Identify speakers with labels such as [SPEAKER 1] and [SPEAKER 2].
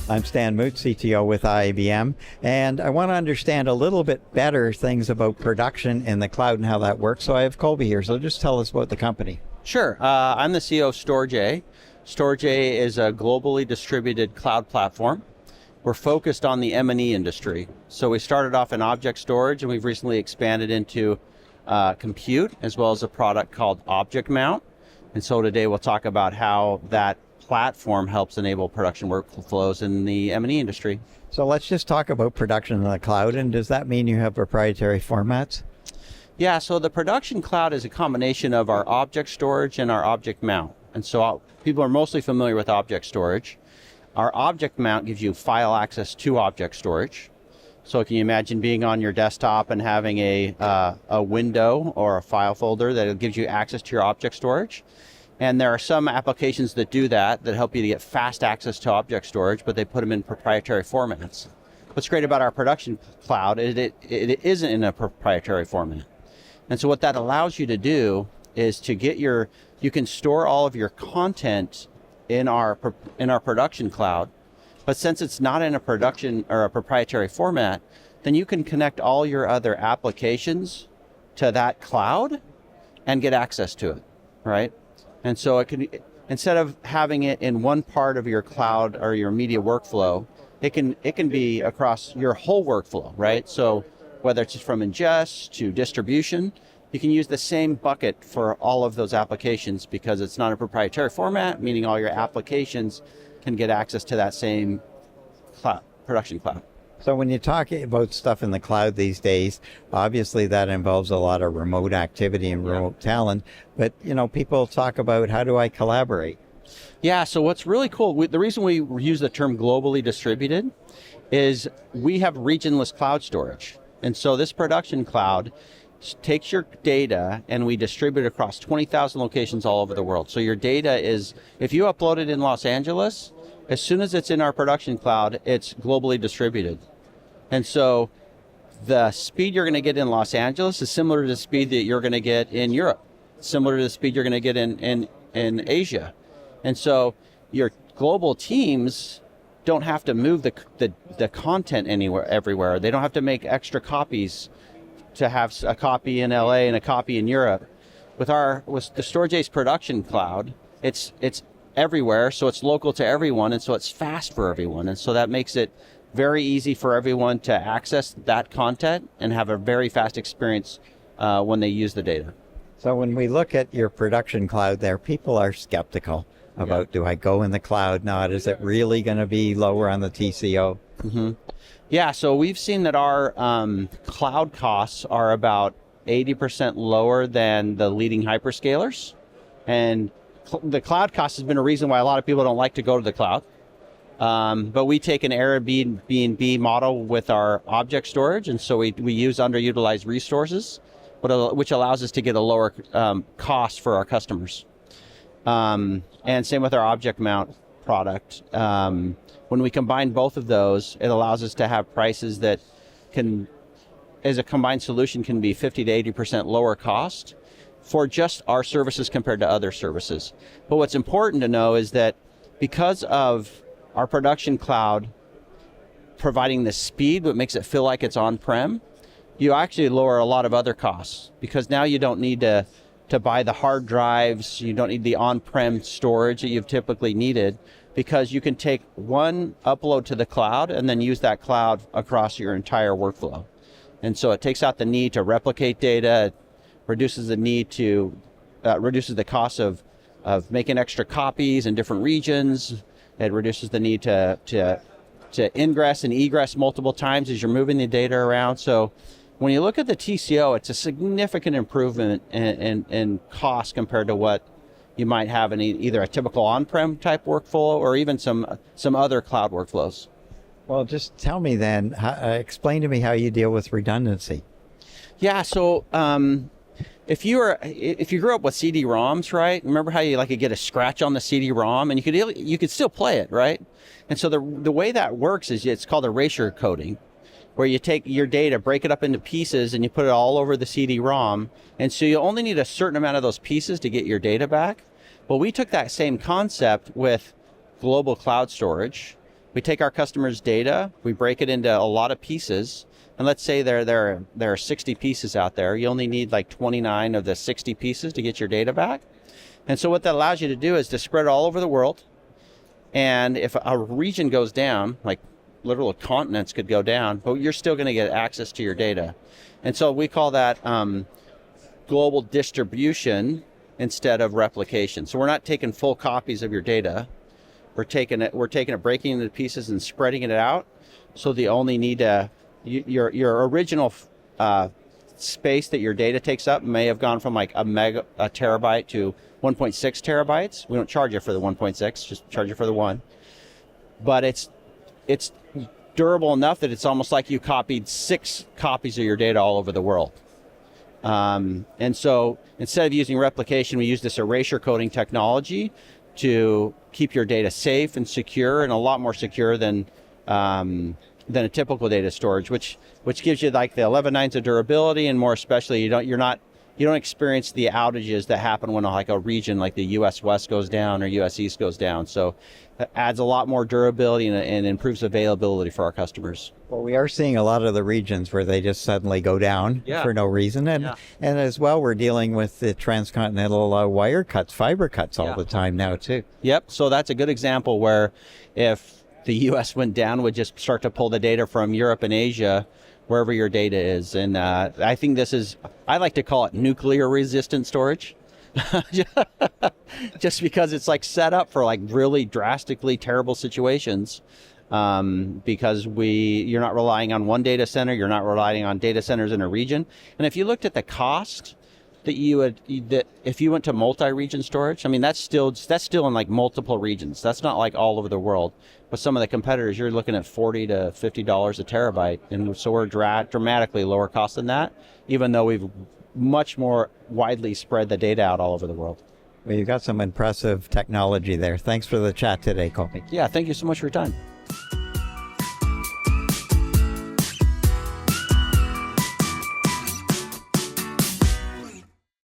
[SPEAKER 1] I'm Stan Moot, CTO with IABM, and I want to understand a little bit better things about production in the cloud and how that works. So I have Colby here, so just tell us about the company.
[SPEAKER 2] Sure. I'm the CEO of Storj. Storj is a globally distributed cloud platform. We're focused on the M&E industry. So we started off in object storage, and we've recently expanded into compute, as well as a product called Object Mount. And so today we'll talk about how that platform helps enable production workflows in the M&E industry.
[SPEAKER 1] So let's just talk about production in the cloud, and does that mean you have proprietary formats?
[SPEAKER 2] Yeah, so the production cloud is a combination of our object storage and our object mount. And so people are mostly familiar with object storage. Our object mount gives you file access to object storage. So can you imagine being on your desktop and having a window or a file folder that gives you access to your object storage? And there are some applications that do that help you to get fast access to object storage, but they put them in proprietary formats. What's great about our production cloud is it isn't in a proprietary format. And so what that allows you to do is to get you can store all of your content in our production cloud, but since it's not in a production or a proprietary format, then you can connect all your other applications to that cloud and get access to it, right? And so it can, instead of having it in one part of your cloud or your media workflow, it can be across your whole workflow, right? So whether it's from ingest to distribution, you can use the same bucket for all of those applications because it's not a proprietary format, meaning all your applications can get access to that same cloud, production cloud.
[SPEAKER 1] So when you're talking about stuff in the cloud these days, obviously that involves a lot of remote activity and remote talent, but people talk about how do I collaborate?
[SPEAKER 2] Yeah, so what's really cool, the reason we use the term globally distributed is we have regionless cloud storage. And so this production cloud takes your data and we distribute it across 20,000 locations all over the world. So your data is, if you upload it in Los Angeles, as soon as it's in our production cloud, it's globally distributed. And so the speed you're going to get in Los Angeles is similar to the speed that you're going to get in Europe, similar to the speed you're going to get in Asia. And so your global teams don't have to move the content everywhere. They don't have to make extra copies to have a copy in LA and a copy in Europe. With the Storj's production cloud, it's everywhere, so it's local to everyone, and so it's fast for everyone. And so that makes it very easy for everyone to access that content and have a very fast experience when they use the data.
[SPEAKER 1] So when we look at your production cloud there, people are skeptical about, do I go in the cloud? Not, is it really going to be lower on the TCO?
[SPEAKER 2] Mm-hmm. Yeah, so we've seen that our cloud costs are about 80% lower than the leading hyperscalers. And the cloud cost has been a reason why a lot of people don't like to go to the cloud. But we take an Airbnb model with our object storage, and so we use underutilized resources, which allows us to get a lower cost for our customers. And same with our object mount product. When we combine both of those, it allows us to have prices that can, as a combined solution, can be 50 to 80% lower cost for just our services compared to other services. But what's important to know is that because of our production cloud providing the speed, what makes it feel like it's on-prem, you actually lower a lot of other costs because now you don't need to buy the hard drives, you don't need the on-prem storage that you've typically needed, because you can take one upload to the cloud and then use that cloud across your entire workflow. And so it takes out the need to replicate data, it reduces the need to, reduces the cost of making extra copies in different regions. It reduces the need to ingress and egress multiple times as you're moving the data around. So when you look at the TCO, it's a significant improvement in cost compared to what you might have in either a typical on-prem type workflow or even some other cloud workflows.
[SPEAKER 1] Well, just tell me then, explain to me how you deal with redundancy.
[SPEAKER 2] Yeah, so if you grew up with CD-ROMs, right? Remember how you could get a scratch on the CD-ROM and you could still play it, right? And so the way that works is it's called erasure coding, where you take your data, break it up into pieces, and you put it all over the CD-ROM. And so you only need a certain amount of those pieces to get your data back. Well, we took that same concept with global cloud storage, We take our customers' data, we break it into a lot of pieces, and let's say there are 60 pieces out there. You only need like 29 of the 60 pieces to get your data back. And so what that allows you to do is to spread it all over the world. And if a region goes down, like literal continents could go down, but you're still going to get access to your data. And so we call that global distribution instead of replication. So we're not taking full copies of your data. We're taking it, breaking it into pieces and spreading it out. So the only need to, your original space that your data takes up may have gone from like a terabyte to 1.6 terabytes. We don't charge you for the 1.6, just charge you for the 1. But it's durable enough that it's almost like you copied 6 copies of your data all over the world. And so instead of using replication, we use this erasure coding technology to keep your data safe and secure, and a lot more secure than a typical data storage, which gives you like the 11 nines of durability, and more especially you don't experience the outages that happen when like a region like the US West goes down or US East goes down. So it adds a lot more durability and improves availability for our customers.
[SPEAKER 1] Well, we are seeing a lot of the regions where they just suddenly go down for no reason. And as well, we're dealing with the transcontinental wire cuts, fiber cuts all the time now too.
[SPEAKER 2] Yep. So that's a good example where if the US went down, would just start to pull the data from Europe and Asia, wherever your data is. And I think I like to call it nuclear resistant storage. Just because it's like set up for like really drastically terrible situations, because you're not relying on one data center, you're not relying on data centers in a region. And if you looked at the cost that if you went to multi-region storage, I mean that's still in like multiple regions. That's not like all over the world. With some of the competitors, you're looking at $40 to $50 a terabyte, and so we're dramatically lower cost than that, even though we've much more widely spread the data out all over the world.
[SPEAKER 1] Well, you've got some impressive technology there. Thanks for the chat today, Colby.
[SPEAKER 2] Yeah, thank you so much for your time.